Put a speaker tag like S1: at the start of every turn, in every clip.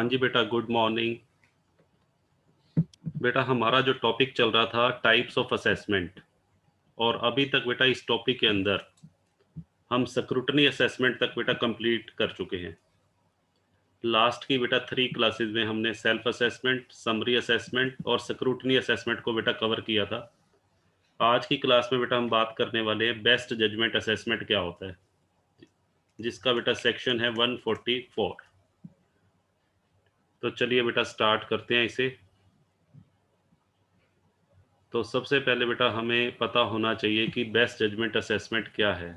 S1: हाँ जी बेटा, गुड मॉर्निंग। बेटा हमारा जो टॉपिक चल रहा था टाइप्स ऑफ असेसमेंट, और अभी तक बेटा इस टॉपिक के अंदर हम स्क्रूटनी असेसमेंट तक बेटा कंप्लीट कर चुके हैं। लास्ट की बेटा 3 क्लासेस में हमने सेल्फ असेसमेंट, समरी असेसमेंट और स्क्रूटनी असेसमेंट को बेटा कवर किया था। आज की क्लास में बेटा हम बात करने वाले हैं बेस्ट जजमेंट असेसमेंट क्या होता है, जिसका बेटा सेक्शन है 144। तो चलिए बेटा स्टार्ट करते हैं इसे। तो सबसे पहले बेटा हमें पता होना चाहिए कि बेस्ट जजमेंट असेसमेंट क्या है।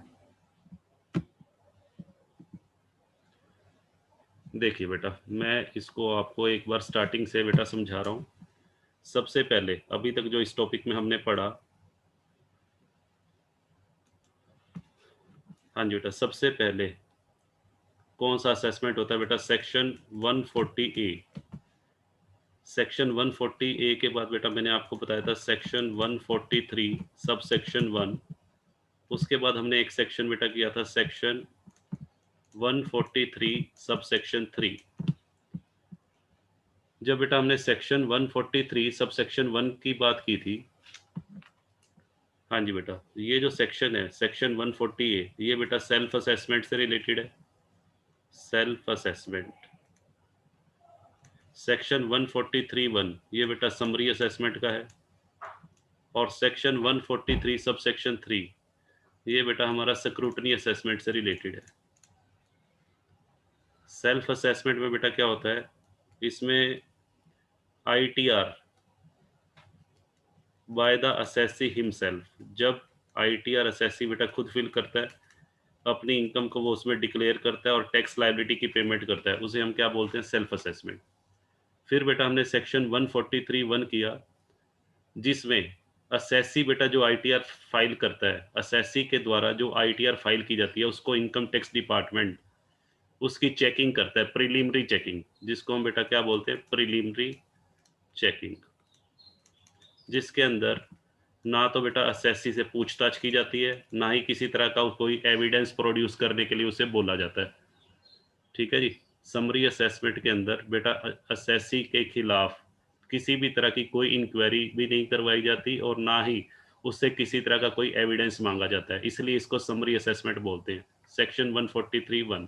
S1: देखिए बेटा, मैं इसको आपको एक बार स्टार्टिंग से बेटा समझा रहा हूँ। सबसे पहले अभी तक जो इस टॉपिक में हमने पढ़ा, हाँ जी बेटा, सबसे पहले कौन सा असेसमेंट होता है बेटा, सेक्शन 140 ए। सेक्शन 140 ए के बाद बेटा मैंने आपको बताया था सेक्शन 143 सब सेक्शन 1। उसके बाद हमने एक सेक्शन बेटा किया था सेक्शन 143 सब सेक्शन 3। जब बेटा हमने सेक्शन 143 सब सेक्शन 1 की बात की थी, हाँ जी बेटा, ये जो सेक्शन है सेक्शन 140 ए, ये बेटा सेल्फ असेसमेंट से रिलेटेड है। Self assessment. सेक्शन 143(1) ये बेटा समरी असेसमेंट का है। और सेक्शन 143 सब सेक्शन 3 ये बेटा हमारा स्क्रूटनी असेसमेंट से रिलेटेड है। सेल्फ असेसमेंट में बेटा क्या होता है, इसमें ITR bye the assessee himself. जब ITR असेसी बेटा खुद फिल करता है अपनी इनकम को, वो उसमें डिक्लेयर करता है और टैक्स लायबिलिटी की पेमेंट करता है, उसे हम क्या बोलते हैं, सेल्फ असेसमेंट। फिर बेटा हमने सेक्शन 143(1) किया, जिसमें असेसी बेटा जो ITR फाइल करता है, असेसी के द्वारा जो ITR फाइल की जाती है उसको इनकम टैक्स डिपार्टमेंट उसकी चेकिंग करता है, प्रीलिमिनरी चेकिंग, जिसको हम बेटा क्या बोलते हैं, प्रीलिमिनरी चेकिंग। जिसके अंदर ना तो बेटा असेसी से पूछताछ की जाती है, ना ही किसी तरह का कोई एविडेंस प्रोड्यूस करने के लिए उसे बोला जाता है। ठीक है जी। समरी असेसमेंट के अंदर बेटा असेसी के खिलाफ किसी भी तरह की कोई इंक्वायरी भी नहीं करवाई जाती और ना ही उससे किसी तरह का कोई एविडेंस मांगा जाता है, इसलिए इसको समरी असेसमेंट बोलते हैं। सेक्शन 143(1).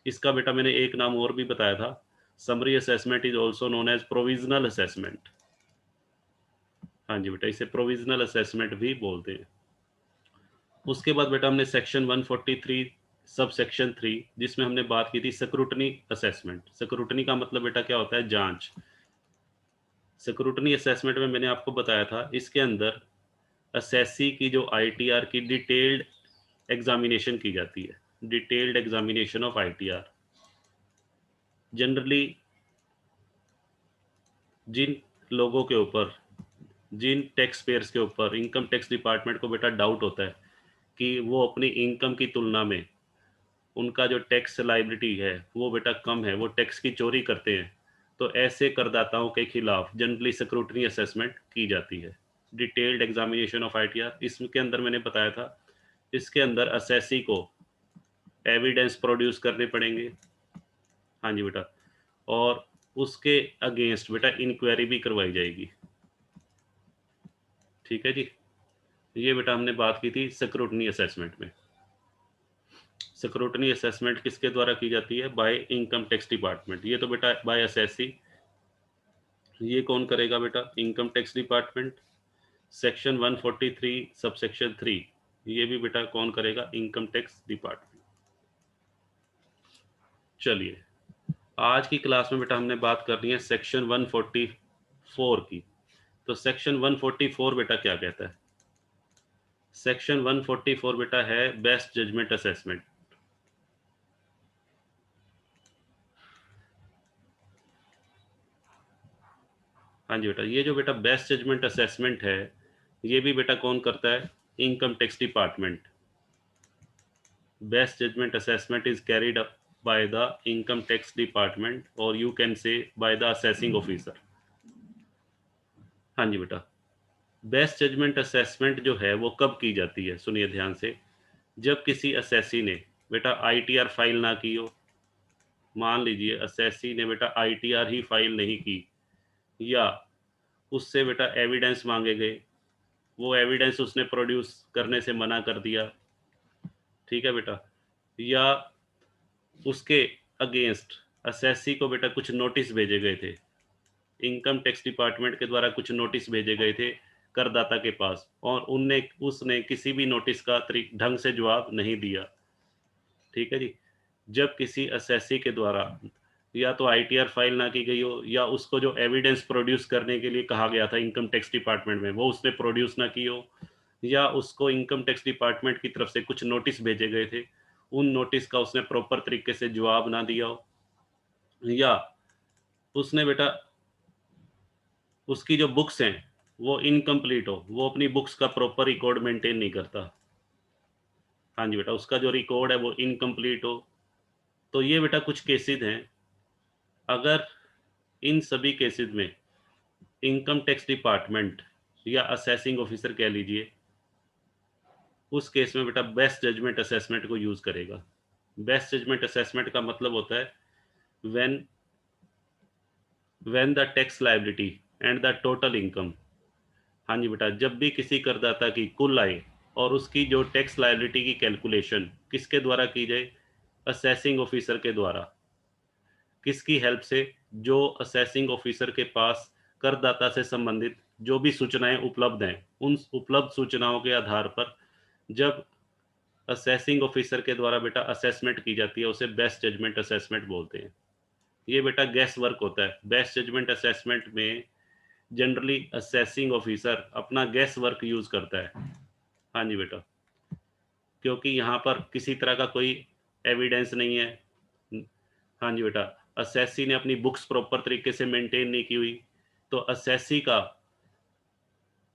S1: इसका बेटा मैंने एक नाम और भी बताया था, summary assessment is also known as provisional assessment. हाँ जी बेटा, इसे प्रोविजनल असेसमेंट भी बोलते हैं। उसके बाद बेटा हमने सेक्शन 143 सब सेक्शन 3, जिसमें हमने बात की थी स्क्रूटनी असेसमेंट। स्क्रूटनी का मतलब बेटा क्या होता है, जांच। स्क्रूटनी असेसमेंट में मैंने आपको बताया था, इसके अंदर असेसी की जो ITR की डिटेल्ड एग्जामिनेशन की जाती है। Detailed examination of ITR। Generally जिन लोगों के ऊपर, जिन टैक्स पेयर्स के ऊपर इनकम टैक्स डिपार्टमेंट को बेटा डाउट होता है कि वो अपनी इनकम की तुलना में उनका जो टैक्स लायबिलिटी है वो बेटा कम है, वो टैक्स की चोरी करते हैं, तो ऐसे करदाताओं के खिलाफ जनरली स्क्रूटनी असेसमेंट की जाती है। डिटेल्ड एग्जामिनेशन ऑफ ITR, इसके अंदर मैंने बताया था, इसके अंदर असेसी को एविडेंस प्रोड्यूस करने पड़ेंगे। हाँ जी बेटा, और उसके अगेंस्ट बेटा इंक्वायरी भी करवाई जाएगी। ठीक है जी। ये बेटा हमने बात की थी स्क्रूटनी असेसमेंट में। स्क्रूटनी असेसमेंट किसके द्वारा की जाती है, बाय इनकम टैक्स डिपार्टमेंट। ये तो बेटा बाय असेसी, ये कौन करेगा बेटा, income tax department. Section 143 sub section 3 ये भी बेटा कौन करेगा, इनकम टैक्स डिपार्टमेंट। चलिए, आज की क्लास में बेटा हमने बात करनी है सेक्शन 144 की। तो सेक्शन 144 बेटा क्या कहता है, सेक्शन 144 बेटा है बेस्ट जजमेंट असेसमेंट। हाँ जी बेटा, ये जो बेटा बेस्ट जजमेंट असेसमेंट है, ये भी बेटा कौन करता है, income tax department. Best judgement assessment is carried up by the income tax department, or you can say by the assessing officer। हाँ जी बेटा, बेस्ट जजमेंट असेसमेंट जो है वो कब की जाती है, सुनिए ध्यान से। जब किसी असेसी ने बेटा ITR फाइल ना की हो, मान लीजिए असेसी ने बेटा आईटीआर ही फाइल नहीं की, या उससे बेटा एविडेंस मांगे गए, वो एविडेंस उसने प्रोड्यूस करने से मना कर दिया, ठीक है बेटा, या उसके अगेंस्ट असेसी को बेटा कुछ नोटिस भेजे गए थे, इनकम टैक्स डिपार्टमेंट के द्वारा कुछ नोटिस भेजे गए थे करदाता के पास, और उसने किसी भी नोटिस का ढंग से जवाब नहीं दिया, ठीक है जी। जब किसी असेसी के द्वारा या तो आईटीआर फाइल ना की गई हो, या उसको जो एविडेंस प्रोड्यूस करने के लिए कहा गया था इनकम टैक्स डिपार्टमेंट में वो उसने प्रोड्यूस ना की हो, या उसको इनकम टैक्स डिपार्टमेंट की तरफ से कुछ नोटिस भेजे गए थे, उन नोटिस का उसने प्रॉपर तरीके से जवाब ना दिया हो, या उसने बेटा उसकी जो बुक्स हैं वो इनकम्प्लीट हो, वो अपनी बुक्स का प्रॉपर रिकॉर्ड मेंटेन नहीं करता, हाँ जी बेटा, उसका जो रिकॉर्ड है वो इनकम्प्लीट हो। तो ये बेटा कुछ केसेस हैं। अगर इन सभी केसेस में इनकम टैक्स डिपार्टमेंट या असेसिंग ऑफिसर कह लीजिए, उस केस में बेटा बेस्ट जजमेंट असेसमेंट को यूज करेगा। बेस्ट जजमेंट असेसमेंट का मतलब होता है when when the tax liability and the total income, हाँ जी बेटा, जब भी किसी करदाता की कुल आय और उसकी जो टैक्स लायबिलिटी की कैलकुलेशन किसके द्वारा की जाए, असेसिंग ऑफिसर के द्वारा। किसकी हेल्प से? जो असेसिंग ऑफिसर के पास करदाता से संबंधित जो भी सूचनाएं उपलब्ध हैं, उन उपलब्ध सूचनाओं के आधार पर जब असेसिंग ऑफिसर के द्वारा बेटा असेसमेंट की जाती है, उसे बेस्ट जजमेंट असेसमेंट बोलते हैं। ये बेटा गैस वर्क होता है। बेस्ट जजमेंट असेसमेंट में जनरली असेसिंग ऑफिसर अपना गैस वर्क यूज करता है, हाँ जी बेटा, क्योंकि यहाँ पर किसी तरह का कोई एविडेंस नहीं है, हाँ जी बेटा, असेसी ने अपनी बुक्स प्रॉपर तरीके से मेंटेन नहीं की हुई, तो असेसी का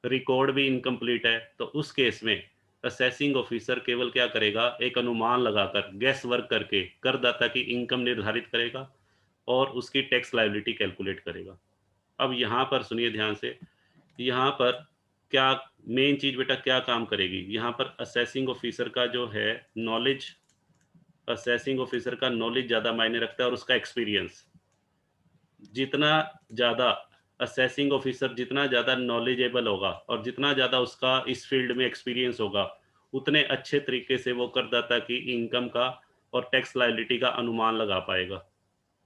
S1: रिकॉर्ड भी इनकम्प्लीट है, तो उस केस में असेसिंग ऑफिसर केवल क्या करेगा, एक अनुमान लगाकर गैस वर्क करके करदाता की इनकम निर्धारित करेगा और उसकी टैक्स लायबिलिटी कैलकुलेट करेगा। अब यहाँ पर सुनिए ध्यान से, यहाँ पर क्या मेन चीज बेटा क्या काम करेगी, यहाँ पर असेसिंग ऑफिसर का जो है नॉलेज, असेसिंग ऑफिसर का नॉलेज ज्यादा मायने रखता है और उसका एक्सपीरियंस। जितना ज़्यादा असेसिंग ऑफिसर जितना ज़्यादा नॉलेजेबल होगा और जितना ज़्यादा उसका इस फील्ड में एक्सपीरियंस होगा, उतने अच्छे तरीके से वो करदाता की इनकम का और टैक्स लायबिलिटी का अनुमान लगा पाएगा।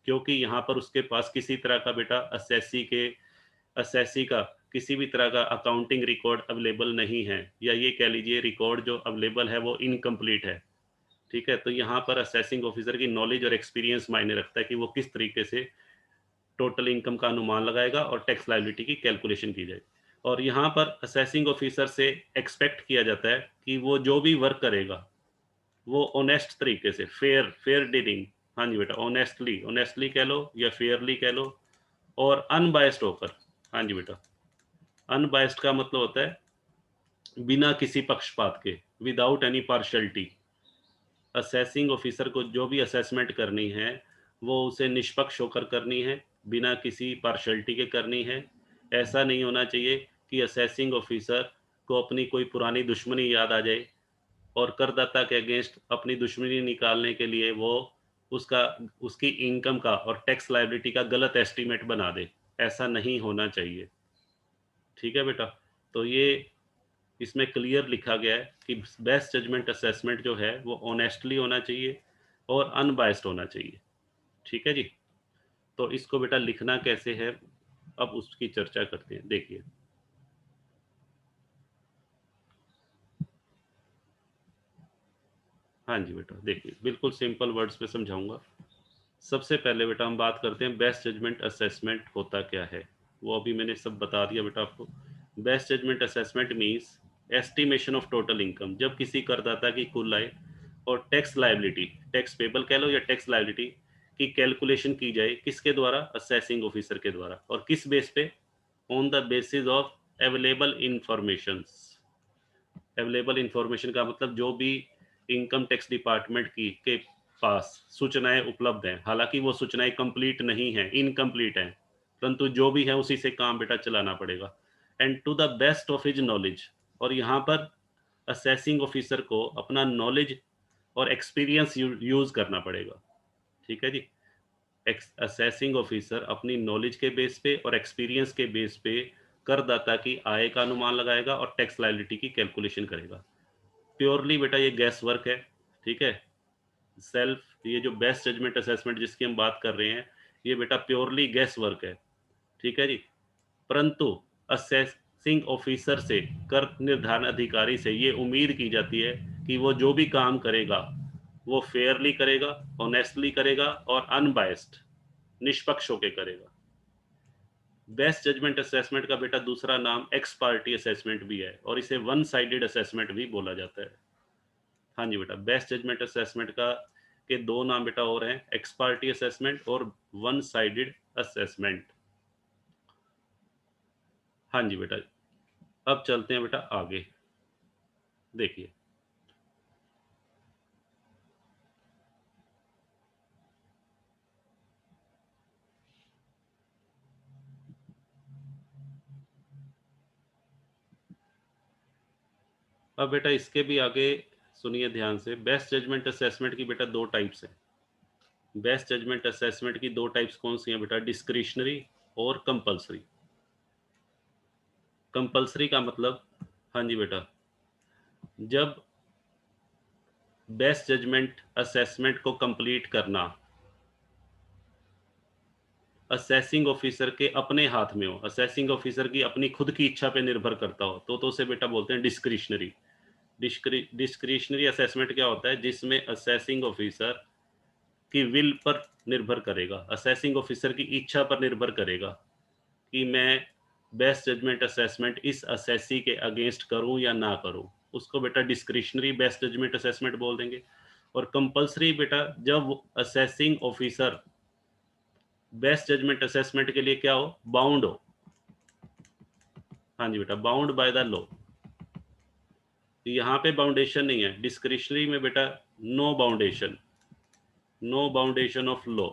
S1: क्योंकि यहाँ पर उसके पास किसी तरह का बेटा असेसी का किसी भी तरह का अकाउंटिंग रिकॉर्ड अवेलेबल नहीं है, या ये कह लीजिए रिकॉर्ड जो अवेलेबल है वो इनकम्प्लीट है, ठीक है। तो यहाँ पर असेसिंग ऑफिसर की नॉलेज और एक्सपीरियंस मायने रखता है कि वो किस तरीके से टोटल इनकम का अनुमान लगाएगा और टैक्स लायबिलिटी की कैलकुलेशन की जाएगी। और यहाँ पर असेसिंग ऑफिसर से एक्सपेक्ट किया जाता है कि वो जो भी वर्क करेगा वो ऑनेस्ट तरीके से, फेयर फेयर डीलिंग, हाँ जी बेटा, ऑनेस्टली ऑनेस्टली कह लो या फेयरली कह लो, और अनबायस्ड होकर, हाँ जी बेटा, अनबायस्ड का मतलब होता है बिना किसी पक्षपात के, without any partiality. Assessing officer को जो भी असेसमेंट करनी है वो उसे निष्पक्ष होकर करनी है, बिना किसी पार्शलिटी के करनी है। ऐसा नहीं होना चाहिए कि असेसिंग ऑफिसर को अपनी कोई पुरानी दुश्मनी याद आ जाए और करदाता के अगेंस्ट अपनी दुश्मनी निकालने के लिए वो उसका उसकी इनकम का और टैक्स लायबिलिटी का गलत एस्टीमेट बना दे। ऐसा नहीं होना चाहिए, ठीक है बेटा। तो ये इसमें क्लियर लिखा गया है कि बेस्ट जजमेंट असेसमेंट जो है वो ऑनेस्टली होना चाहिए और अनबायस्ड होना चाहिए, ठीक है जी। तो इसको बेटा लिखना कैसे है, अब उसकी चर्चा करते हैं। देखिए, हाँ जी बेटा, देखिए बिल्कुल सिंपल वर्ड्स में समझाऊंगा। सबसे पहले बेटा हम बात करते हैं बेस्ट जजमेंट असेसमेंट होता क्या है। वो अभी मैंने सब बता दिया बेटा आपको। Best judgement assessment means estimation of total income, जब किसी करदाता की कुल आय और टैक्स लायबिलिटी, टैक्स पेबल कह लो या टैक्स लायबिलिटी की कैलकुलेशन की जाए, किसके द्वारा, असेसिंग ऑफिसर के द्वारा। और किस बेस पे, on the basis of available information. Available information का मतलब जो भी इनकम टैक्स डिपार्टमेंट की के पास सूचनाएं उपलब्ध हैं, हालांकि वो सूचनाएं कंप्लीट नहीं हैं, इनकम्प्लीट हैं, परंतु जो भी है उसी से काम बेटा चलाना पड़ेगा। And to the best of his knowledge, और यहाँ पर असेसिंग ऑफिसर को अपना नॉलेज और एक्सपीरियंस यूज करना पड़ेगा, ठीक है जी। असेसिंग ऑफिसर अपनी नॉलेज के बेस पे और एक्सपीरियंस के बेस पे करदाता की आय का अनुमान लगाएगा और टैक्स लायबिलिटी की कैलकुलेशन करेगा। प्योरली बेटा ये गैस वर्क है, ठीक है? सेल्फ ये जो बेस्ट जजमेंट असेसमेंट जिसकी हम बात कर रहे हैं, ये बेटा प्योरली गैस वर्क है, ठीक है जी? परंतु असेसिंग ऑफिसर से, कर निर्धारण अधिकारी से ये उम्मीद की जाती है कि वो जो भी काम करेगा, वो फेयरली करेगा, ऑनेस्टली करेगा और अनबायस्ड, निष्पक्ष होकर करेगा। बेस्ट जजमेंट असेसमेंट का बेटा दूसरा नाम एक्स पार्टी असेसमेंट भी है और इसे वन साइडेड असेसमेंट भी बोला जाता है। हाँ जी बेटा, बेस्ट जजमेंट असेसमेंट का के दो नाम बेटा और हैं, एक्स पार्टी असेसमेंट और वन साइडेड असेसमेंट। हाँ जी बेटा, अब चलते हैं बेटा आगे। देखिए, अब बेटा इसके भी आगे सुनिए ध्यान से। बेस्ट जजमेंट असेसमेंट की बेटा दो टाइप्स हैं। बेस्ट जजमेंट असेसमेंट की दो टाइप्स कौन सी हैं बेटा? डिस्क्रिशनरी और कंपल्सरी। कंपल्सरी का मतलब, हाँ जी बेटा, जब बेस्ट जजमेंट असेसमेंट को कंप्लीट करना असेसिंग ऑफिसर के अपने हाथ में हो, असेसिंग ऑफिसर की अपनी खुद की इच्छा पे निर्भर करता हो, तो उसे बेटा बोलते हैं डिस्क्रिशनरी। डिस्क्रिशनरी असेसमेंट क्या होता है? जिसमें असेसिंग ऑफिसर की विल पर निर्भर करेगा, असेसिंग ऑफिसर की इच्छा पर निर्भर करेगा कि मैं बेस्ट जजमेंट असेसमेंट इस असेसी के अगेंस्ट करूं या ना करूं, उसको बेटा डिस्क्रिशनरी बेस्ट जजमेंट असेसमेंट बोल देंगे। और कंपल्सरी बेटा, जब assessing officer best judgement assessment के लिए क्या हो? बाउंड हो। हाँ जी बेटा, बाउंड बाय द लॉ। यहाँ पे बाउंडेशन नहीं है, डिस्क्रिशनरी में बेटा no boundation, no boundation of law.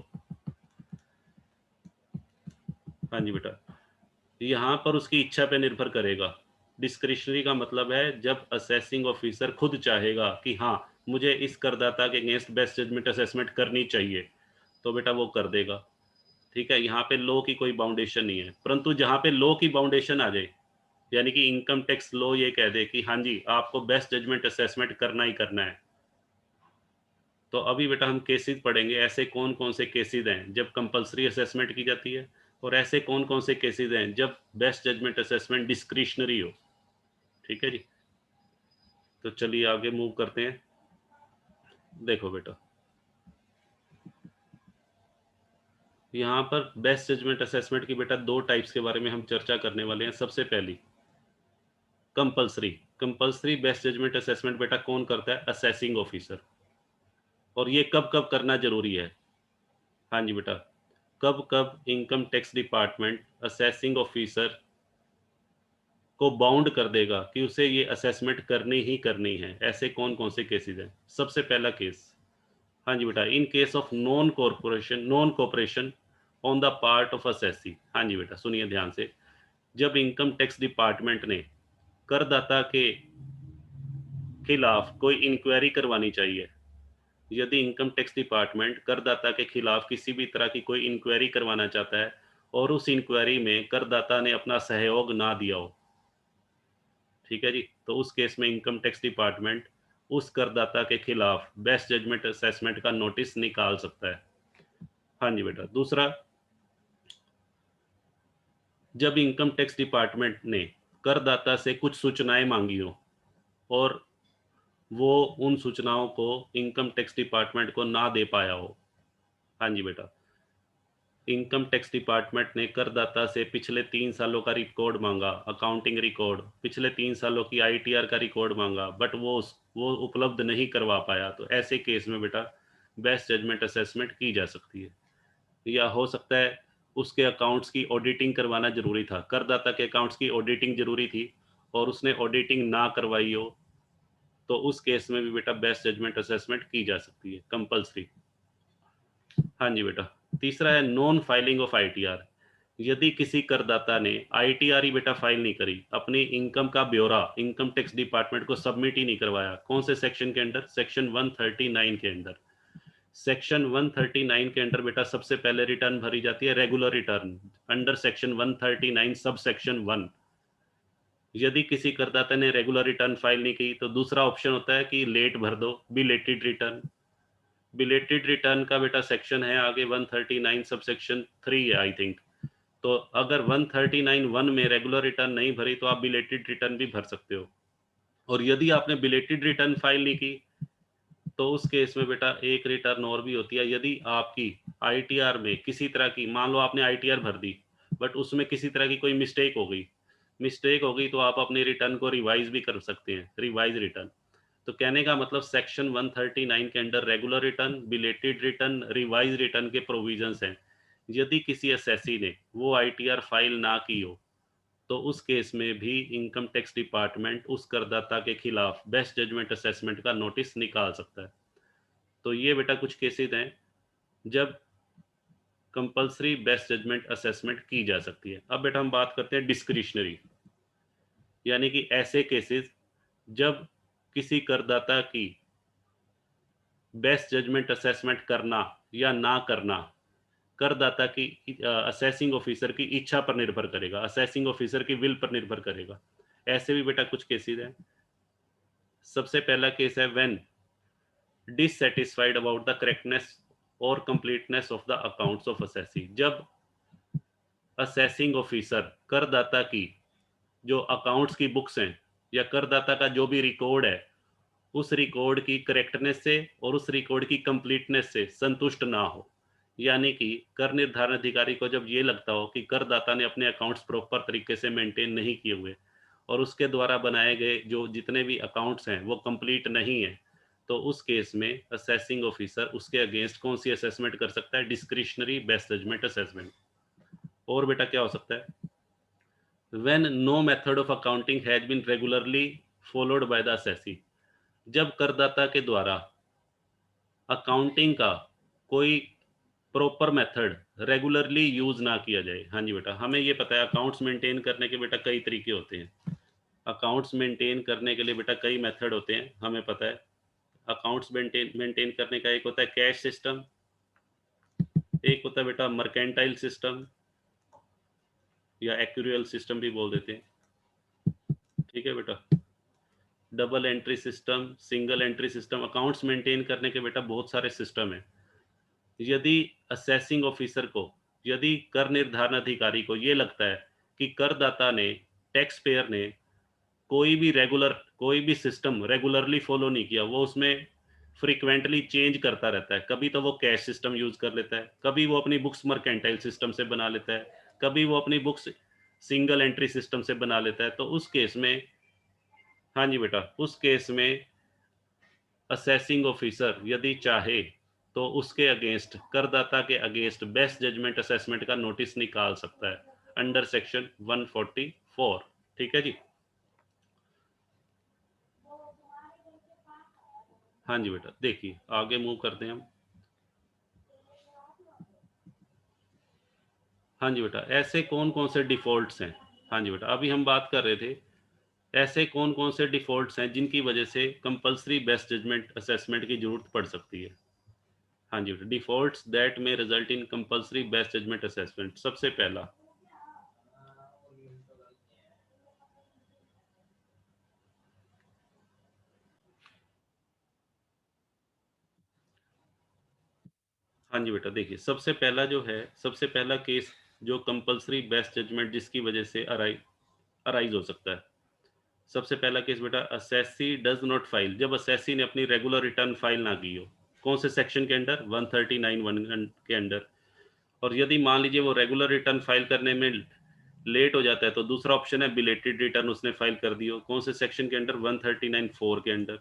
S1: हाँ जी बेटा, यहाँ पर उसकी इच्छा पे निर्भर करेगा। डिस्क्रिशनरी का मतलब है जब असेसिंग ऑफिसर खुद चाहेगा कि हाँ, मुझे इस करदाता के अगेंस्ट बेस्ट जजमेंट असेसमेंट करनी चाहिए, तो बेटा वो कर देगा, ठीक है? यहाँ पे लॉ की कोई बाउंडेशन नहीं है। परंतु जहाँ पे लॉ की बाउंडेशन आ जाए, यानी कि इनकम टैक्स लॉ ये कह दे कि हाँ जी, आपको बेस्ट जजमेंट असेसमेंट करना ही करना है, तो अभी बेटा हम केसेस पढ़ेंगे, ऐसे कौन कौन से केसेस हैं जब कंपलसरी असेसमेंट की जाती है, और ऐसे कौन कौन से केसेस हैं जब बेस्ट जजमेंट असेसमेंट डिस्क्रिशनरी हो, ठीक है जी? तो चलिए आगे मूव करते हैं। देखो बेटा, यहाँ पर बेस्ट जजमेंट असेसमेंट की बेटा दो टाइप्स के बारे में हम चर्चा करने वाले हैं। सबसे पहली compulsory. Compulsory best judgement assessment बेटा कौन करता है? Assessing officer. और ये कब कब करना जरूरी है? हाँ जी बेटा, कब कब income tax department assessing officer को बाउंड कर देगा कि उसे ये असेसमेंट करनी ही करनी है, ऐसे कौन कौन से केसेस हैं? सबसे पहला केस, हाँ जी बेटा, in case of non cooperation on the part of assessee. हाँ जी बेटा, सुनिए ध्यान से। जब इनकम टैक्स डिपार्टमेंट ने करदाता के खिलाफ कोई इंक्वायरी करवानी चाहिए, यदि इनकम टैक्स डिपार्टमेंट करदाता के खिलाफ किसी भी तरह की कोई इंक्वायरी करवाना चाहता है और उस इंक्वायरी में करदाता ने अपना सहयोग ना दिया हो, ठीक है जी, तो उस केस में इनकम टैक्स डिपार्टमेंट उस करदाता के खिलाफ बेस्ट जजमेंट असेसमेंट का नोटिस निकाल सकता है। हाँ जी बेटा, दूसरा, जब इनकम टैक्स डिपार्टमेंट ने करदाता से कुछ सूचनाएं मांगी हो और वो उन सूचनाओं को इनकम टैक्स डिपार्टमेंट को ना दे पाया हो। हाँ जी बेटा, इनकम टैक्स डिपार्टमेंट ने करदाता से पिछले 3 सालों का रिकॉर्ड मांगा, अकाउंटिंग रिकॉर्ड, पिछले 3 सालों की आईटीआर का रिकॉर्ड मांगा, बट वो उपलब्ध नहीं करवा पाया, तो ऐसे केस में बेटा बेस्ट जजमेंट असेसमेंट की जा सकती है। या हो सकता है उसके अकाउंट्स की ऑडिटिंग करवाना जरूरी था, करदाता के अकाउंट्स की ऑडिटिंग जरूरी थी और उसने ऑडिटिंग ना करवाई हो, तो उस केस में भी बेटा बेस्ट जजमेंट असेसमेंट की जा सकती है, कंपल्सरी। हाँ जी बेटा, तीसरा है नॉन फाइलिंग ऑफ आईटीआर। यदि किसी करदाता ने आईटीआर ही बेटा फाइल नहीं करी, अपनी इनकम का ब्यौरा इनकम टैक्स डिपार्टमेंट को सबमिट ही नहीं करवाया, कौन से सेक्शन के अंडर? सेक्शन 139 के अंडर। सेक्शन 139 के अंडर बेटा सबसे पहले रिटर्न भरी जाती है regular return under section 139 sub section 1। यदि किसी करदाता ने रेगुलर रिटर्न फाइल नहीं की तो दूसरा ऑप्शन होता है कि लेट भर दो, बिलेटेड रिटर्न। बिलेटेड रिटर्न का बेटा सेक्शन है आगे 139 सब सेक्शन 3 है आई थिंक। तो अगर 139(1) में रेगुलर रिटर्न नहीं भरी तो आप बिलेटेड रिटर्न भी भर सकते हो। और यदि आपने बिलेटेड रिटर्न फाइल नहीं की तो उस केस में बेटा एक रिटर्न और भी होती है। यदि आपकी आईटीआर में किसी तरह की, मान लो आपने आईटीआर भर दी बट उसमें किसी तरह की कोई मिस्टेक हो गई तो आप अपने रिटर्न को रिवाइज भी कर सकते हैं, रिवाइज रिटर्न। तो कहने का मतलब सेक्शन 139 के under regular return, belated return, revise return के प्रोविजंस हैं। यदि किसी एसएससी ने वो आईटीआर फाइल ना की हो तो उस केस में भी इनकम टैक्स डिपार्टमेंट उस करदाता के खिलाफ बेस्ट जजमेंट असेसमेंट का नोटिस निकाल सकता है। तो ये बेटा कुछ केसेस हैं जब कंपलसरी बेस्ट जजमेंट असेसमेंट की जा सकती है। अब बेटा हम बात करते हैं डिस्क्रिशनरी, यानी कि ऐसे केसेस जब किसी करदाता की बेस्ट जजमेंट असेसमेंट करना या ना करना करदाता की असेसिंग ऑफिसर की इच्छा पर निर्भर करेगा, असेसिंग ऑफिसर की विल पर निर्भर करेगा। ऐसे भी बेटा कुछ केसेस हैं। सबसे पहला केस है when dissatisfied about the correctness और completeness of the accounts of assessee. जब असेसिंग ऑफिसर करदाता की जो अकाउंट्स की बुक्स हैं या करदाता का जो भी रिकॉर्ड है उस रिकॉर्ड की करेक्टनेस से और उस रिकॉर्ड की कंप्लीटनेस से संतुष्ट ना हो, यानी कि कर निर्धारण अधिकारी को जब ये लगता हो कि करदाता ने अपने अकाउंट्स प्रॉपर तरीके से मेंटेन नहीं किए हुए और उसके द्वारा बनाए गए जो जितने भी अकाउंट्स हैं वो कंप्लीट नहीं है, तो उस केस में असेसिंग ऑफिसर उसके अगेंस्ट कौन सी असेसमेंट कर सकता है? Discretionary best judgement assessment. और बेटा क्या हो सकता है? When no method of accounting has been regularly followed by the assessee. जब करदाता के द्वारा अकाउंटिंग का कोई प्रॉपर मेथड रेगुलरली यूज ना किया जाए। हाँ जी बेटा, हमें ये पता है अकाउंट्स मेंटेन करने के बेटा कई तरीके होते हैं। अकाउंट्स मेंटेन करने के लिए बेटा कई मेथड होते हैं, हमें पता है। अकाउंट्स मेंटेन करने का एक होता है कैश सिस्टम, एक होता है बेटा मर्केंटाइल सिस्टम या एक्यूरियल सिस्टम भी बोल देते हैं। ठीक है बेटा, double entry system, single entry system. Accounts maintain करने के बेटा बहुत सारे सिस्टम है। यदि असेसिंग ऑफिसर को, यदि कर निर्धारण अधिकारी को ये लगता है कि करदाता ने, टैक्स पेयर ने कोई भी सिस्टम रेगुलरली फॉलो नहीं किया, वो उसमें फ्रीक्वेंटली चेंज करता रहता है, कभी तो वो कैश सिस्टम यूज कर लेता है, कभी वो अपनी बुक्स मर्केंटाइल सिस्टम से बना लेता है, कभी वो अपनी बुक्स सिंगल एंट्री सिस्टम से बना लेता है, तो उस केस में, हाँ जी बेटा, उस केस में असेसिंग ऑफिसर यदि चाहे तो उसके अगेंस्ट, करदाता के अगेंस्ट बेस्ट जजमेंट असेसमेंट का नोटिस निकाल सकता है अंडर सेक्शन 144। ठीक है जी। हाँ जी बेटा, देखिए आगे मूव करते हैं हम। हाँ जी बेटा, ऐसे कौन कौन से डिफॉल्ट्स हैं? हाँ जी बेटा, अभी हम बात कर रहे थे ऐसे कौन कौन से डिफॉल्ट्स हैं जिनकी वजह से कंपलसरी बेस्ट जजमेंट असेसमेंट की जरूरत पड़ सकती है। हाँ जी बेटा, defaults that may result in compulsory best judgement assessment. सबसे पहला, हाँ जी बेटा, देखिए सबसे पहला जो है, सबसे पहला केस जो कंपलसरी बेस्ट जजमेंट जिसकी वजह से अराइज हो सकता है। सबसे पहला केस बेटा, असेसी डज नॉट फाइल। जब असेसी ने अपनी रेगुलर रिटर्न फाइल ना की हो, कौन से सेक्शन के अंडर? 139(1) के अंडर। और यदि मान लीजिए वो रेगुलर रिटर्न फाइल करने में लेट हो जाता है तो दूसरा ऑप्शन है बिलेटेड रिटर्न उसने फाइल कर दी हो, कौन से सेक्शन के अंडर? 139(4) के अंडर।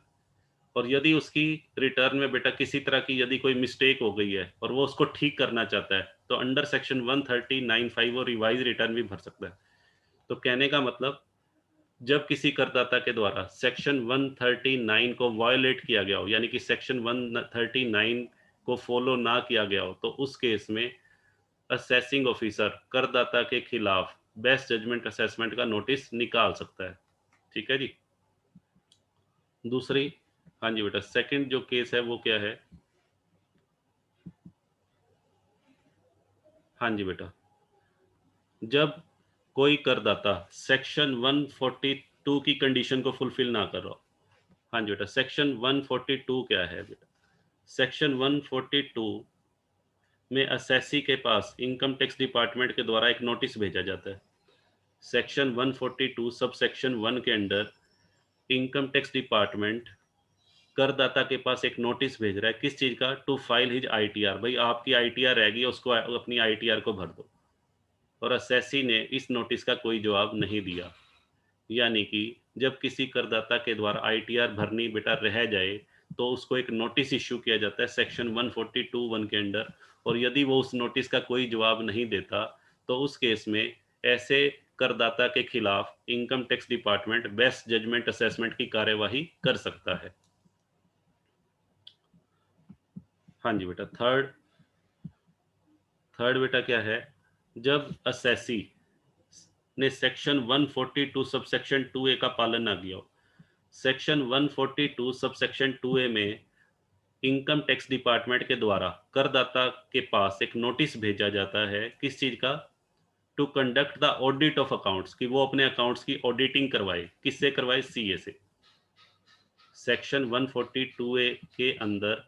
S1: और यदि उसकी रिटर्न में बेटा किसी तरह की यदि कोई मिस्टेक हो गई है और वो उसको ठीक करना चाहता है तो अंडर सेक्शन 139(5) वो रिवाइज रिटर्न भी भर सकता है। तो कहने का मतलब, जब किसी करदाता के द्वारा सेक्शन 139 को वायोलेट किया गया हो, यानी कि सेक्शन 139 को फॉलो ना किया गया हो, तो उस केस में असेसिंग ऑफिसर करदाता के खिलाफ बेस्ट जजमेंट असेसमेंट का नोटिस निकाल सकता है। ठीक है जी। दूसरी, हाँ जी बेटा, सेकंड जो केस है वो क्या है? हाँ जी बेटा, जब कोई करदाता सेक्शन 142 की कंडीशन को फुलफिल ना कर रहा हो। हाँ जी बेटा, सेक्शन 142 क्या है बेटा? सेक्शन 142 में असेसी के पास इनकम टैक्स डिपार्टमेंट के द्वारा एक नोटिस भेजा जाता है। सेक्शन 142 सब सेक्शन 1 के अंडर इनकम टैक्स डिपार्टमेंट करदाता के पास एक नोटिस भेज रहा है, किस चीज़ का? To file his ITR. भाई आपकी आईटीआर रहेगी, उसको अपनी आईटीआर को भर दो। और असेसी ने इस नोटिस का कोई जवाब नहीं दिया। यानी कि जब किसी करदाता के द्वारा आईटीआर भरनी बेटा रह जाए, तो उसको एक नोटिस इश्यू किया जाता है सेक्शन 142(1) के अंडर। और यदि वो उस नोटिस का कोई जवाब नहीं देता, तो उस केस में ऐसे करदाता के खिलाफ income tax department best judgement assessment की कार्यवाही कर सकता है। हाँ जी बेटा, थर्ड थर्ड बेटा क्या है? जब असेसी ने सेक्शन 142 सबसेक्शन 2A का पालन ना किया हो। सेक्शन 142 सबसेक्शन 2A में इनकम टैक्स डिपार्टमेंट के द्वारा करदाता के पास एक नोटिस भेजा जाता है, किस चीज़ का? To conduct the audit of accounts, कि वो अपने अकाउंट्स की ऑडिटिंग करवाए। किससे करवाए? सीए से। सेक्शन 142A के अंदर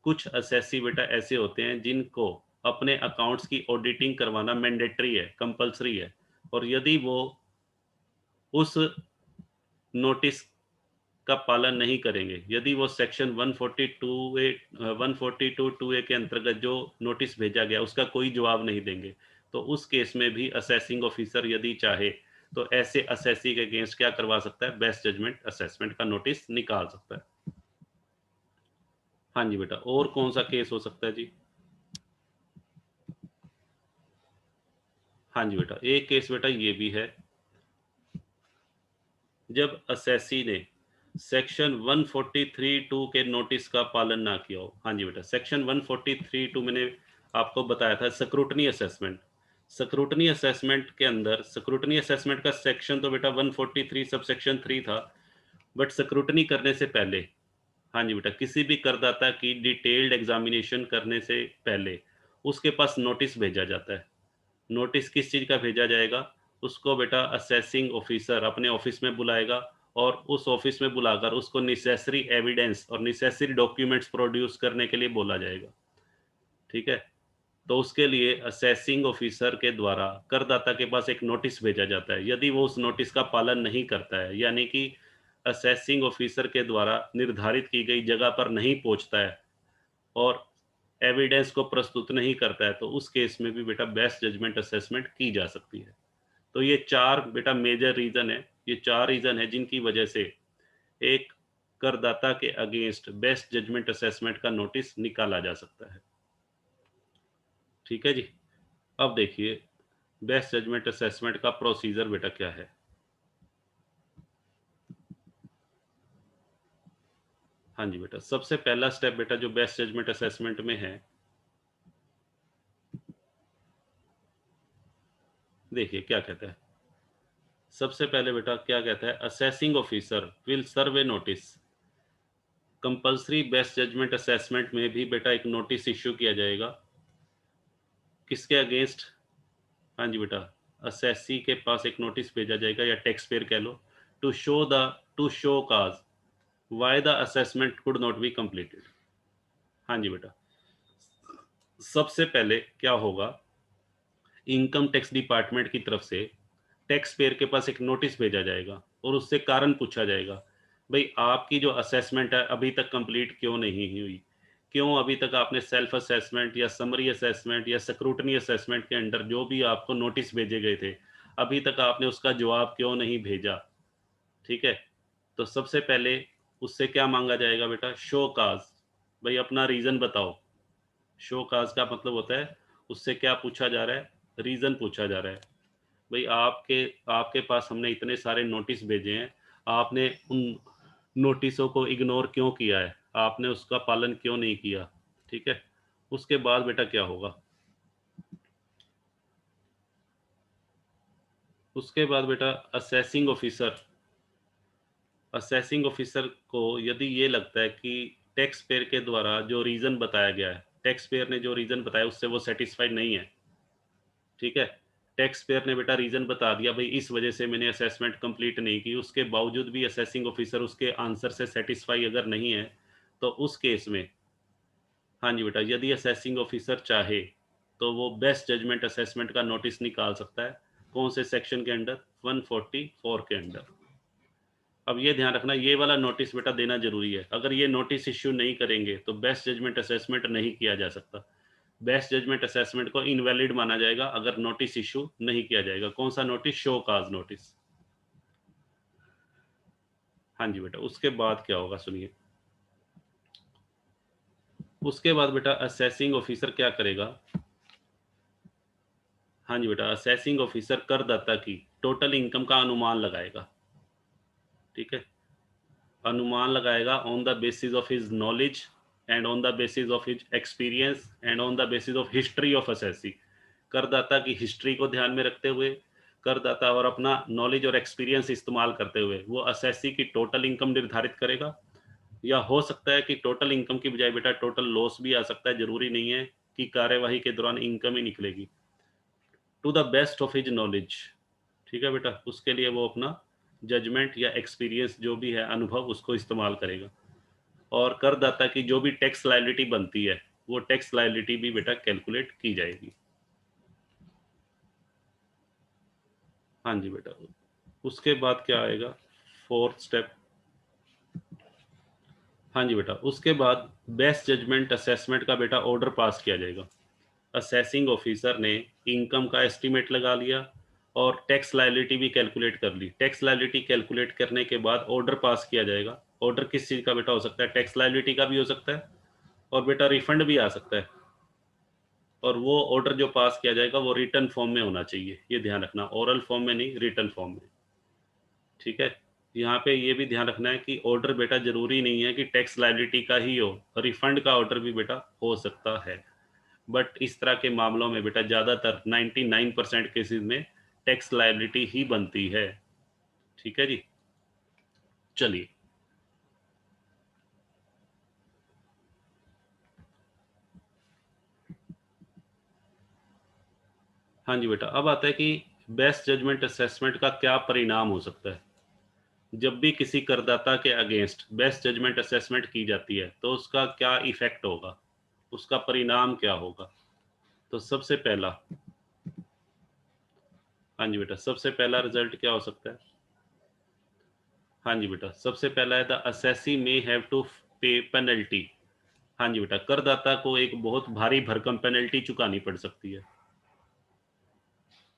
S1: कुछ असेसी बेटा ऐसे होते हैं जिनको अपने अकाउंट्स की ऑडिटिंग करवाना मैंडेटरी है, कंपलसरी है। और यदि वो उस नोटिस का पालन नहीं करेंगे, यदि वो सेक्शन 142(2)(A) के अंतर्गत जो नोटिस भेजा गया उसका कोई जवाब नहीं देंगे, तो उस केस में भी असेसिंग ऑफिसर यदि चाहे तो ऐसे असेसी के अगेंस्ट क्या करवा सकता है? बेस्ट जजमेंट असेसमेंट का नोटिस निकाल सकता है। हाँ जी बेटा, और कौन सा केस हो सकता है जी? हाँ जी बेटा, एक केस बेटा ये भी है, जब असेसी ने सेक्शन 143(2) के नोटिस का पालन ना किया हो। हाँ जी बेटा, सेक्शन 143(2) मैंने आपको बताया था स्क्रूटनी असेसमेंट। स्क्रूटनी असेसमेंट के अंदर स्क्रूटनी असेसमेंट का सेक्शन तो बेटा 143 सब सेक्शन 3 था, बट स्क्रूटनी करने से पहले, हाँ जी बेटा, किसी भी करदाता की डिटेल्ड एग्जामिनेशन करने से पहले उसके पास नोटिस भेजा जाता है। नोटिस किस चीज़ का भेजा जाएगा? उसको बेटा असेसिंग ऑफिसर अपने ऑफिस में बुलाएगा, और उस ऑफिस में बुलाकर उसको नेसेसरी एविडेंस और नेसेसरी डॉक्यूमेंट्स प्रोड्यूस करने के लिए बोला जाएगा। ठीक है? तो उसके लिए असेसिंग ऑफिसर के द्वारा करदाता के पास एक नोटिस भेजा जाता है। यदि वो उस नोटिस का पालन नहीं करता है, यानी कि असेसिंग ऑफिसर के द्वारा निर्धारित की गई जगह पर नहीं पहुंचता है और एविडेंस को प्रस्तुत नहीं करता है, तो उस केस में भी बेटा बेस्ट जजमेंट असेसमेंट की जा सकती है। तो ये 4 बेटा मेजर रीज़न है, ये 4 रीज़न है जिनकी वजह से एक करदाता के अगेंस्ट बेस्ट जजमेंट असेसमेंट का नोटिस निकाला जा सकता है। ठीक है जी? अब देखिए बेस्ट जजमेंट असेसमेंट का प्रोसीजर बेटा क्या है? हाँ जी बेटा, सबसे पहला स्टेप बेटा जो बेस्ट जजमेंट असेसमेंट में है, देखिए क्या कहता है। सबसे पहले बेटा क्या कहता है? Assessing officer will serve a notice. Compulsory best judgement assessment में भी बेटा एक नोटिस इश्यू किया जाएगा, किसके अगेंस्ट? हाँ जी बेटा, असेसी के पास एक नोटिस भेजा जाएगा, या टैक्स पेयर कह लो, to show cause why the assessment could not be completed. हाँ जी बेटा, सबसे पहले क्या होगा? इनकम टैक्स डिपार्टमेंट की तरफ से टैक्स पेयर के पास एक नोटिस भेजा जाएगा और उससे कारण पूछा जाएगा, भाई आपकी जो असेसमेंट है अभी तक कंप्लीट क्यों नहीं हुई? क्यों अभी तक आपने सेल्फ असेसमेंट या समरी असेसमेंट या स्क्रूटनी असेसमेंट के अंडर जो भी आपको नोटिस भेजे गए थे, अभी तक आपने उसका जवाब क्यों नहीं भेजा? ठीक है? तो सबसे पहले उससे क्या मांगा जाएगा बेटा? Show cause. भाई अपना रीज़न बताओ। शो काज का मतलब होता है उससे क्या पूछा जा रहा है? रीज़न पूछा जा रहा है। भाई आपके आपके पास हमने इतने सारे नोटिस भेजे हैं, आपने उन नोटिसों को इग्नोर क्यों किया है? आपने उसका पालन क्यों नहीं किया? ठीक है? उसके बाद बेटा क्या होगा? उसके बाद बेटा असेसिंग ऑफिसर को यदि ये लगता है कि टैक्स पेयर के द्वारा जो रीज़न बताया गया है, टैक्स पेयर ने जो रीज़न बताया उससे वो सैटिस्फाइड नहीं है, ठीक है। टैक्स पेयर ने बेटा रीज़न बता दिया, भाई इस वजह से मैंने असेसमेंट कंप्लीट नहीं की, उसके बावजूद भी असेसिंग ऑफिसर उसके आंसर से सैटिस्फाई अगर नहीं है, तो उस केस में हाँ जी बेटा, यदि असेसिंग ऑफिसर चाहे, तो वो बेस्ट जजमेंट असेसमेंट का नोटिस निकाल सकता है। कौन से सेक्शन के अंडर? 144 के अंडर। अब ये ध्यान रखना, ये वाला नोटिस बेटा देना ज़रूरी है। अगर ये नोटिस इश्यू नहीं करेंगे, तो बेस्ट जजमेंट असेसमेंट नहीं किया जा सकता। बेस्ट जजमेंट असेसमेंट को इनवैलिड माना जाएगा अगर नोटिस इश्यू नहीं किया जाएगा। कौन सा नोटिस? Show cause notice. हाँ जी बेटा, उसके बाद क्या होगा सुनिए। उसके बाद बेटा असेसिंग ऑफिसर क्या करेगा? हाँ जी बेटा, असेसिंग ऑफिसर करदाता की टोटल इनकम का अनुमान लगाएगा। ठीक है, अनुमान लगाएगा on the basis of his knowledge and on the basis of his experience and on the basis of history of assessee. करदाता की हिस्ट्री को ध्यान में रखते हुए, करदाता और अपना नॉलेज और एक्सपीरियंस इस्तेमाल करते हुए वो असेसी की टोटल इनकम निर्धारित करेगा। या हो सकता है कि टोटल इनकम की बजाय बेटा टोटल लॉस भी आ सकता है, जरूरी नहीं है कि कार्यवाही के दौरान इनकम ही निकलेगी। To the best of his knowledge. ठीक है बेटा, उसके लिए वो अपना जजमेंट या एक्सपीरियंस जो भी है, अनुभव, उसको इस्तेमाल करेगा। और करदाता की जो भी टैक्स लायबिलिटी बनती है, वो टैक्स लायबिलिटी भी बेटा कैलकुलेट की जाएगी। हाँ जी बेटा, उसके बाद क्या आएगा? Fourth step. हाँ जी बेटा, उसके बाद बेस्ट जजमेंट असेसमेंट का बेटा ऑर्डर पास किया जाएगा। असेसिंग ऑफिसर ने इनकम का एस्टीमेट लगा लिया और टैक्स लायबिलिटी भी कैलकुलेट कर ली। टैक्स लायबिलिटी कैलकुलेट करने के बाद ऑर्डर पास किया जाएगा। ऑर्डर किस चीज़ का बेटा हो सकता है? टैक्स लायबिलिटी का भी हो सकता है और बेटा रिफंड भी आ सकता है। और वो ऑर्डर जो पास किया जाएगा वो रिटन फॉर्म में होना चाहिए, ये ध्यान रखना, ओरल फॉर्म में नहीं, रिटन फॉर्म में। ठीक है, यहाँ पे ये भी ध्यान रखना है कि ऑर्डर बेटा जरूरी नहीं है कि टैक्स लायबिलिटी का ही हो, रिफंड का ऑर्डर भी बेटा हो सकता है। बट इस तरह के मामलों में बेटा ज़्यादातर 99% केसेस में टैक्स लायबिलिटी ही बनती है। ठीक है जी, चलिए। हाँ जी बेटा, अब आता है कि बेस्ट जजमेंट असेसमेंट का क्या परिणाम हो सकता है। जब भी किसी करदाता के अगेंस्ट बेस्ट जजमेंट असेसमेंट की जाती है, तो उसका क्या इफेक्ट होगा, उसका परिणाम क्या होगा? तो सबसे पहला, हाँ जी बेटा, सबसे पहला रिजल्ट क्या हो सकता है? हाँ जी बेटा, सबसे पहला है the assessee may have to pay penalty. हाँ जी बेटा, करदाता को एक बहुत भारी भरकम पेनल्टी चुकानी पड़ सकती है।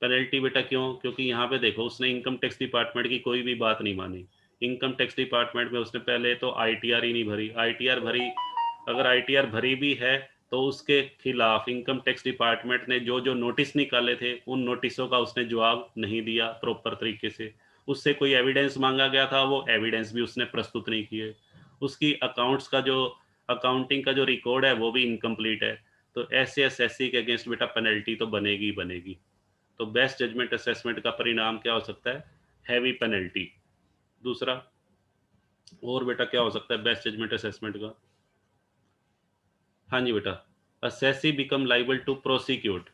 S1: पेनल्टी बेटा क्यों? क्योंकि यहाँ पे देखो, उसने इनकम टैक्स डिपार्टमेंट की कोई भी बात नहीं मानी। इनकम टैक्स डिपार्टमेंट में उसने पहले तो आईटीआर ही नहीं भरी। आईटीआर भरी, अगर आईटीआर भरी भी है, तो उसके खिलाफ इनकम टैक्स डिपार्टमेंट ने जो जो नोटिस निकाले थे, उन नोटिसों का उसने जवाब नहीं दिया प्रॉपर तरीके से। उससे कोई एविडेंस मांगा गया था, वो एविडेंस भी उसने प्रस्तुत नहीं किए। उसकी अकाउंट्स का जो, अकाउंटिंग का जो रिकॉर्ड है, वो भी इनकम्प्लीट है। तो ऐसे एसएससी के अगेंस्ट बेटा पेनल्टी तो बनेगी ही बनेगी। तो बेस्ट जजमेंट असेसमेंट का परिणाम क्या हो सकता है? Heavy penalty. दूसरा, और बेटा क्या हो सकता है बेस्ट जजमेंट असेसमेंट का? हाँ जी बेटा, assessee become liable to prosecute.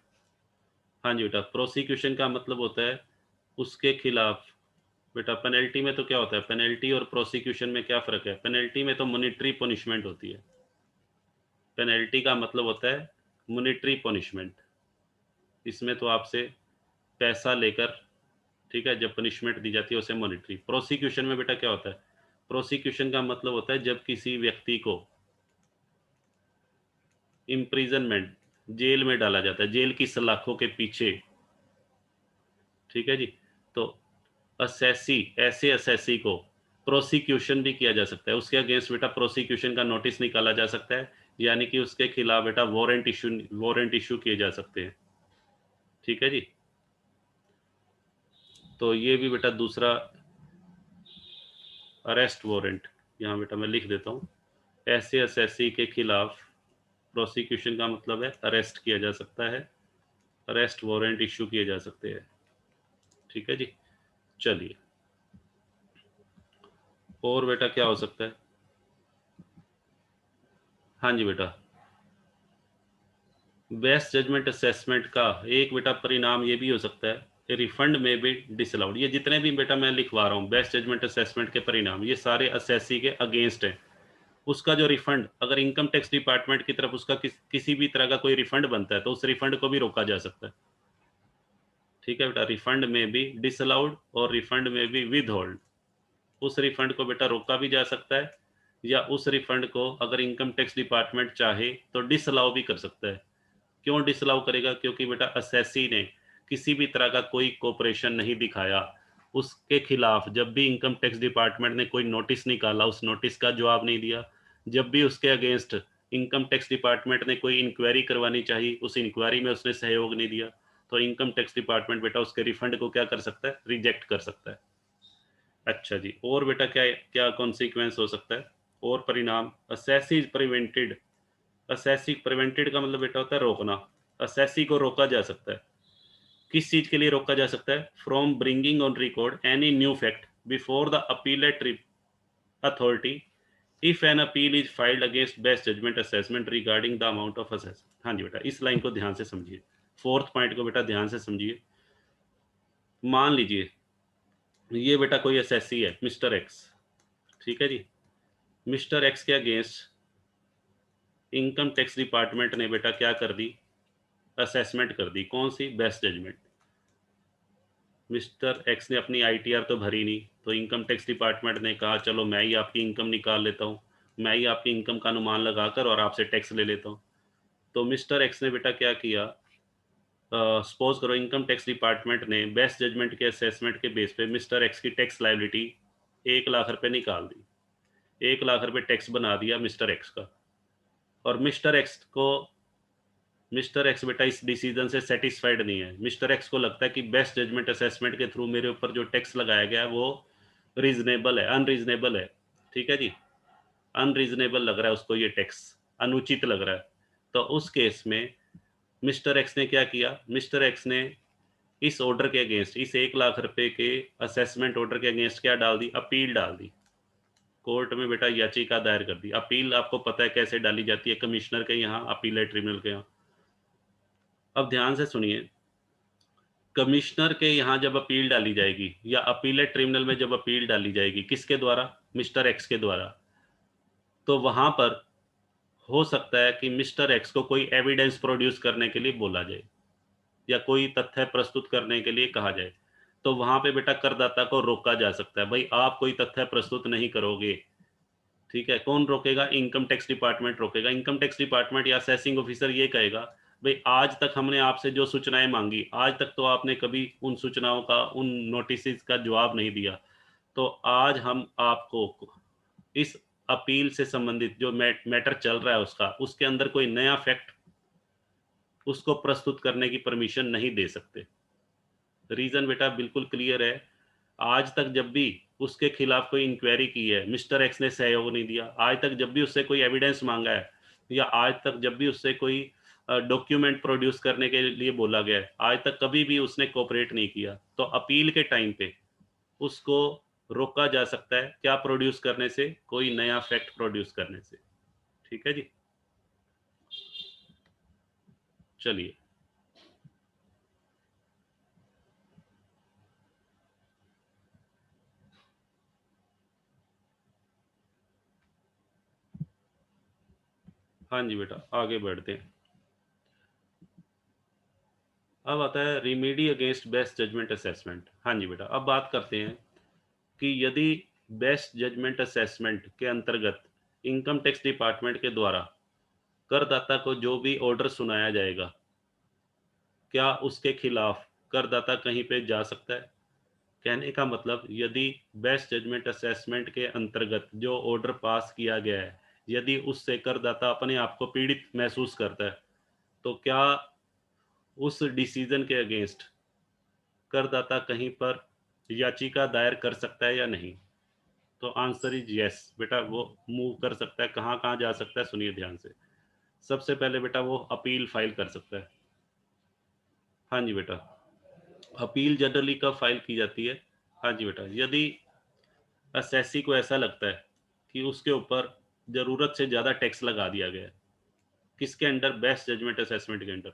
S1: हाँ जी बेटा, प्रोसिक्यूशन का मतलब होता है उसके खिलाफ। बेटा पेनल्टी में तो क्या होता है, पेनल्टी और प्रोसिक्यूशन में क्या फ़र्क है? पेनल्टी में तो मॉनेटरी पनिशमेंट होती है। पेनल्टी का मतलब होता है मॉनेटरी पनिशमेंट। इसमें तो आपसे पैसा लेकर, ठीक है, जब पनिशमेंट दी जाती है उसे मॉनेटरी। प्रोसिक्यूशन में बेटा क्या होता है? प्रोसिक्यूशन का मतलब होता है जब किसी व्यक्ति को इम्प्रिजनमेंट, जेल में डाला जाता है, जेल की सलाखों के पीछे। ठीक है जी, तो असेसी, ऐसे असेसी को प्रोसिक्यूशन भी किया जा सकता है, उसके अगेंस्ट बेटा प्रोसिक्यूशन का नोटिस निकाला जा सकता है, यानी कि उसके खिलाफ बेटा वारंट इशू किए जा सकते हैं। ठीक है जी, तो ये भी बेटा दूसरा, अरेस्ट वारंट, यहाँ बेटा मैं लिख देता हूँ। ऐसे असेसी के खिलाफ प्रोसिक्यूशन का मतलब है अरेस्ट किया जा सकता है, अरेस्ट वारंट इशू किए जा सकते हैं। ठीक है जी, चलिए। और बेटा क्या हो सकता है? हाँ जी बेटा, बेस्ट जजमेंट असेसमेंट का एक बेटा परिणाम ये भी हो सकता है, रिफंड में भी डिसअलाउड। ये जितने भी बेटा मैं लिखवा रहा हूँ बेस्ट जजमेंट असेसमेंट के परिणाम, ये सारे असेसी के अगेंस्ट हैं। उसका जो रिफंड, अगर इनकम टैक्स डिपार्टमेंट की तरफ उसका किसी भी तरह का कोई रिफंड बनता है तो उस रिफंड को भी रोका जा सकता है। ठीक है बेटा, रिफंड में भी डिसअलाउड और रिफंड में भी विद होल्ड। उस रिफंड को बेटा रोका भी जा सकता है, या उस रिफंड को अगर इनकम टैक्स डिपार्टमेंट चाहे तो डिसअलाउ भी कर सकता है। क्यों डिसअलाउ करेगा? क्योंकि बेटा असेसी ने किसी भी तरह का कोई कोऑपरेशन नहीं दिखाया। उसके खिलाफ जब भी इनकम टैक्स डिपार्टमेंट ने कोई नोटिस निकाला, उस नोटिस का जवाब नहीं दिया। जब भी उसके अगेंस्ट इनकम टैक्स डिपार्टमेंट ने कोई इंक्वायरी करवानी चाहिए, उस इंक्वायरी में उसने सहयोग नहीं दिया, तो इनकम टैक्स डिपार्टमेंट बेटा उसके रिफंड को क्या कर सकता है? रिजेक्ट कर सकता है। अच्छा जी, और बेटा क्या क्या कॉन्सिक्वेंस हो सकता है और परिणाम? Assessee prevented. असेसी प्रिवेंटेड का मतलब बेटा होता है रोकना। असेसी को रोका जा सकता है। किस चीज के लिए रोका जा सकता है? From bringing on record any new fact before the appellate authority if an appeal is filed against best judgement assessment regarding the amount of assess. हाँ जी बेटा, इस लाइन को ध्यान से समझिए, फोर्थ पॉइंट को बेटा ध्यान से समझिए। मान लीजिए ये बेटा कोई असेसी है, मिस्टर एक्स। ठीक है जी, मिस्टर एक्स के अगेंस्ट इनकम टैक्स डिपार्टमेंट ने बेटा क्या कर दी? असेसमेंट कर दी। कौन सी? Best judgement. मिस्टर एक्स ने अपनी आईटीआर तो भरी नहीं, तो इनकम टैक्स डिपार्टमेंट ने कहा चलो मैं ही आपकी इनकम निकाल लेता हूँ, मैं ही आपकी इनकम का अनुमान लगाकर और आपसे टैक्स ले लेता हूँ। तो मिस्टर एक्स ने बेटा क्या किया? सपोज करो इनकम टैक्स डिपार्टमेंट ने बेस्ट जजमेंट के असेसमेंट के बेस पे मिस्टर एक्स की टैक्स लायबिलिटी 1 लाख रुपए निकाल दी। 1 लाख रुपए टैक्स बना दिया मिस्टर एक्स का। और मिस्टर एक्स बेटा इस डिसीजन से सेटिस्फाइड नहीं है। मिस्टर एक्स को लगता है कि बेस्ट जजमेंट असेसमेंट के थ्रू मेरे ऊपर जो टैक्स लगाया गया है वो रीजनेबल है, अनरीजनेबल है। ठीक है जी, अनरीजनेबल लग रहा है उसको ये टैक्स, अनुचित लग रहा है। तो उस केस में मिस्टर एक्स ने क्या किया? मिस्टर एक्स ने इस ऑर्डर के अगेंस्ट, इस 1 लाख रुपए के असेसमेंट ऑर्डर के अगेंस्ट क्या डाल दी? अपील डाल दी। कोर्ट में बेटा याचिका दायर कर दी। अपील आपको पता है कैसे डाली जाती है? कमिश्नर के यहाँ, अपीलेट ट्रिब्यूनल के यहाँ। अब ध्यान से सुनिए, कमिश्नर के यहाँ जब अपील डाली जाएगी या अपीलेट ट्रिब्यूनल में जब अपील डाली जाएगी, किसके द्वारा? मिस्टर एक्स के द्वारा। तो वहां पर हो सकता है कि मिस्टर एक्स को कोई एविडेंस प्रोड्यूस करने के लिए बोला जाए या कोई तथ्य प्रस्तुत करने के लिए कहा जाए। तो वहां पे बेटा करदाता को रोका जा सकता है, भाई आप कोई तथ्य प्रस्तुत नहीं करोगे। ठीक है, कौन रोकेगा? इनकम टैक्स डिपार्टमेंट रोकेगा। इनकम टैक्स डिपार्टमेंट या असेसिंग ऑफिसर ये कहेगा, भाई आज तक हमने आपसे जो सूचनाएं मांगी, आज तक तो आपने कभी उन सूचनाओं का, उन नोटिस का जवाब नहीं दिया। तो आज हम आपको इस अपील से संबंधित जो मैटर चल रहा है उसका, उसके अंदर कोई नया फैक्ट उसको प्रस्तुत करने की परमिशन नहीं दे सकते। रीजन बेटा बिल्कुल क्लियर है। आज तक जब भी उसके खिलाफ कोई इंक्वायरी की है, मिस्टर एक्स ने सहयोग नहीं दिया। आज तक जब भी उससे कोई एविडेंस मांगा है, या आज तक जब भी उससे कोई डॉक्यूमेंट प्रोड्यूस करने के लिए बोला गया है, आज तक कभी भी उसने कोऑपरेट नहीं किया। तो अपील के टाइम पे उसको रोका जा सकता है, क्या प्रोड्यूस करने से? कोई नया फैक्ट प्रोड्यूस करने से। ठीक है जी, चलिए। हाँ जी बेटा, आगे बढ़ते हैं। अब आता है remedy against best judgement assessment. हाँ जी बेटा, अब बात करते हैं कि यदि बेस्ट जजमेंट असेसमेंट के अंतर्गत इनकम टैक्स डिपार्टमेंट के द्वारा करदाता को जो भी ऑर्डर सुनाया जाएगा, क्या उसके खिलाफ करदाता कहीं पे जा सकता है? कहने का मतलब, यदि बेस्ट जजमेंट असेसमेंट के अंतर्गत जो ऑर्डर पास किया गया है, यदि उससे करदाता अपने आप को पीड़ित महसूस करता है, तो क्या उस डिसीजन के अगेंस्ट करदाता कहीं पर याचिका दायर कर सकता है या नहीं? तो आंसर इज यस बेटा, वो मूव कर सकता है। कहाँ कहाँ जा सकता है? सुनिए ध्यान से। सबसे पहले बेटा वो अपील फाइल कर सकता है। हाँ जी बेटा, अपील जनरली कब फाइल की जाती है? हाँ जी बेटा, यदि असेसी को ऐसा लगता है कि उसके ऊपर जरूरत से ज्यादा टैक्स लगा दिया गया है। किसके अंडर? बेस्ट जजमेंट असेसमेंट के अंडर।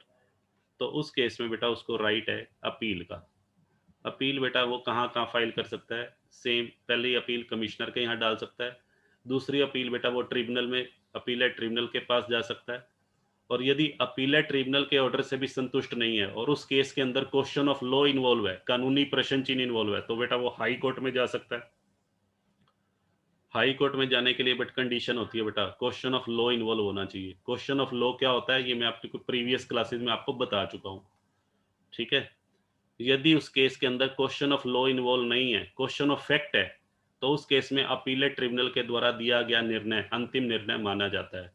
S1: तो उस केस में बेटा उसको राइट है अपील का। अपील बेटा वो कहाँ फाइल कर सकता है? सेम, पहली अपील कमिश्नर के यहाँ डाल सकता है, दूसरी अपील बेटा वो ट्रिब्यूनल में, अपीलेट ट्रिब्यूनल के पास जा सकता है। और यदि अपीलेट ट्रिब्यूनल के ऑर्डर से भी संतुष्ट नहीं है और उस केस के अंदर क्वेश्चन ऑफ लॉ इन्वॉल्व है, कानूनी प्रश्न चिन्ह इन्वॉल्व है, तो बेटा वो हाई कोर्ट में जा सकता है। हाई कोर्ट में जाने के लिए बट कंडीशन होती है बेटा, क्वेश्चन ऑफ लॉ इन्वॉल्व होना चाहिए। क्वेश्चन ऑफ लॉ क्या होता है ये मैं आपकी प्रीवियस क्लासेस में आपको बता चुका हूँ, ठीक है। यदि उस केस के अंदर क्वेश्चन ऑफ लॉ इन्वॉल्व नहीं है, क्वेश्चन ऑफ फैक्ट है, तो उस केस में अपीलेट ट्रिब्यूनल के द्वारा दिया गया निर्णय अंतिम निर्णय माना जाता है,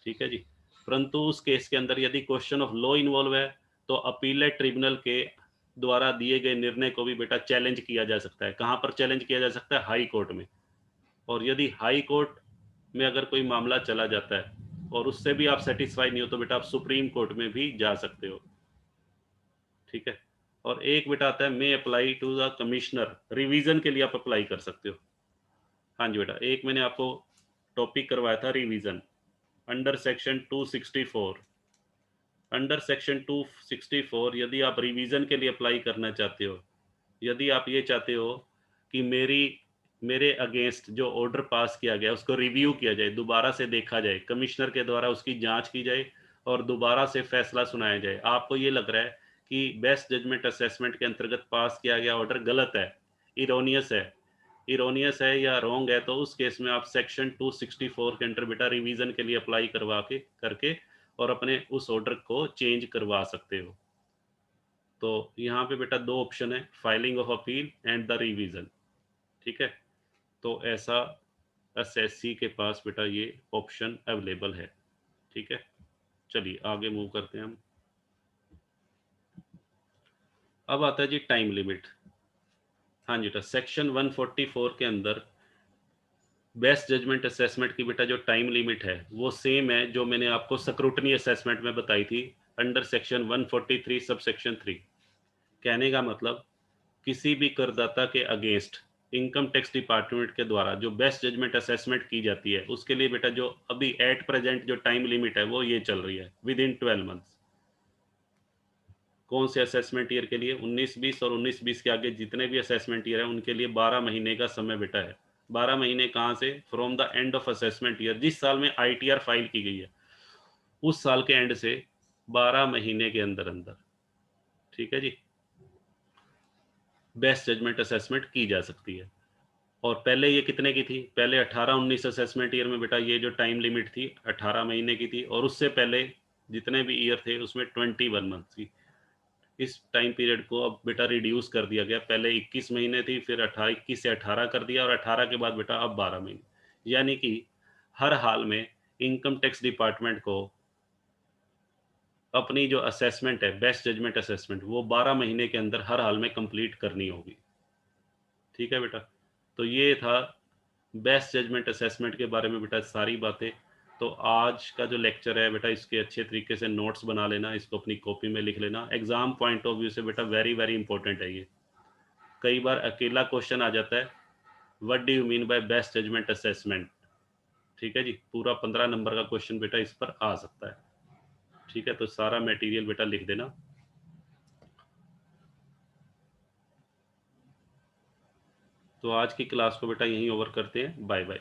S1: ठीक है जी। परंतु उस केस के अंदर यदि क्वेश्चन ऑफ लॉ इन्वॉल्व है तो अपीलेट ट्रिब्यूनल के द्वारा दिए गए निर्णय को भी बेटा चैलेंज किया जा सकता है। कहाँ पर चैलेंज किया जा सकता है? हाई कोर्ट में। और यदि हाई कोर्ट में अगर कोई मामला चला जाता है और उससे भी आप सेटिस्फाई नहीं हो तो बेटा आप सुप्रीम कोर्ट में भी जा सकते हो, ठीक है। और एक बेटा आता है may apply to the commissioner, revision के लिए आप अप्लाई कर सकते हो। हाँ जी बेटा, एक मैंने आपको टॉपिक करवाया था revision under section 264। Under section 264 यदि आप रिवीजन के लिए अप्लाई करना चाहते हो, यदि आप ये चाहते हो कि मेरे अगेंस्ट जो ऑर्डर पास किया गया उसको रिव्यू किया जाए, दोबारा से देखा जाए, कमिश्नर के द्वारा उसकी जांच की जाए और दोबारा से फैसला सुनाया जाए, आपको ये लग रहा है कि बेस्ट जजमेंट असेसमेंट के अंतर्गत पास किया गया ऑर्डर गलत है, इरोनियस है, या रॉन्ग है, तो उस केस में आप सेक्शन 264 के अंडर बेटा रिवीजन के लिए अप्लाई करवा के करके और अपने उस ऑर्डर को चेंज करवा सकते हो। तो यहाँ पे बेटा दो ऑप्शन है, filing of appeal and the revision, ठीक है। तो ऐसा एसएससी के पास बेटा ये ऑप्शन अवेलेबल है, ठीक है। चलिए आगे मूव करते हैं हम। अब आता है जी टाइम लिमिट। हाँ जी बेटा, सेक्शन 144 के अंदर बेस्ट जजमेंट असेसमेंट की बेटा जो टाइम लिमिट है वो सेम है जो मैंने आपको स्क्रूटनी असेसमेंट में बताई थी अंडर सेक्शन 143 सब सेक्शन 3। कहने का मतलब किसी भी करदाता के अगेंस्ट इनकम टैक्स डिपार्टमेंट के द्वारा जो बेस्ट जजमेंट असेसमेंट की जाती है उसके लिए बेटा जो अभी एट प्रेजेंट जो टाइम लिमिट है वो ये चल रही है विद इन 12 मंथ्स। कौन से असेसमेंट ईयर के लिए? 19-20 और 19-20 के आगे जितने भी असेसमेंट ईयर है उनके लिए 12 महीने का समय बेटा है। 12 महीने कहाँ से? From the end of assessment year, जिस साल में आईटीआर फाइल की गई है उस साल के एंड से 12 महीने के अंदर अंदर, ठीक है जी, बेस्ट जजमेंट असेसमेंट की जा सकती है। और पहले ये कितने की थी? पहले 18-19 असेसमेंट ईयर में बेटा ये जो टाइम लिमिट थी 18 महीने की थी, और उससे पहले जितने भी ईयर थे उसमें 21 मंथ थी। इस टाइम पीरियड को अब बेटा रिड्यूस कर दिया गया, पहले 21 महीने थी, फिर 21 से 18 कर दिया, और 18 के बाद बेटा अब 12 महीने। यानी कि हर हाल में इनकम टैक्स डिपार्टमेंट को अपनी जो असेसमेंट है बेस्ट जजमेंट असेसमेंट वो 12 महीने के अंदर हर हाल में कंप्लीट करनी होगी, ठीक है बेटा। तो ये था बेस्ट जजमेंट असेसमेंट के बारे में बेटा सारी बातें। तो आज का जो लेक्चर है बेटा इसके अच्छे तरीके से नोट्स बना लेना, इसको अपनी कॉपी में लिख लेना, एग्जाम पॉइंट ऑफ व्यू से बेटा वेरी वेरी इंपॉर्टेंट है ये। कई बार अकेला क्वेश्चन आ जाता है, what do you mean by best judgement assessment, ठीक है जी, पूरा 15 नंबर का क्वेश्चन बेटा इस पर आ सकता है, ठीक है। तो सारा मटेरियल बेटा लिख देना। तो आज की क्लास को बेटा यहीं ओवर करते हैं, बाय बाय।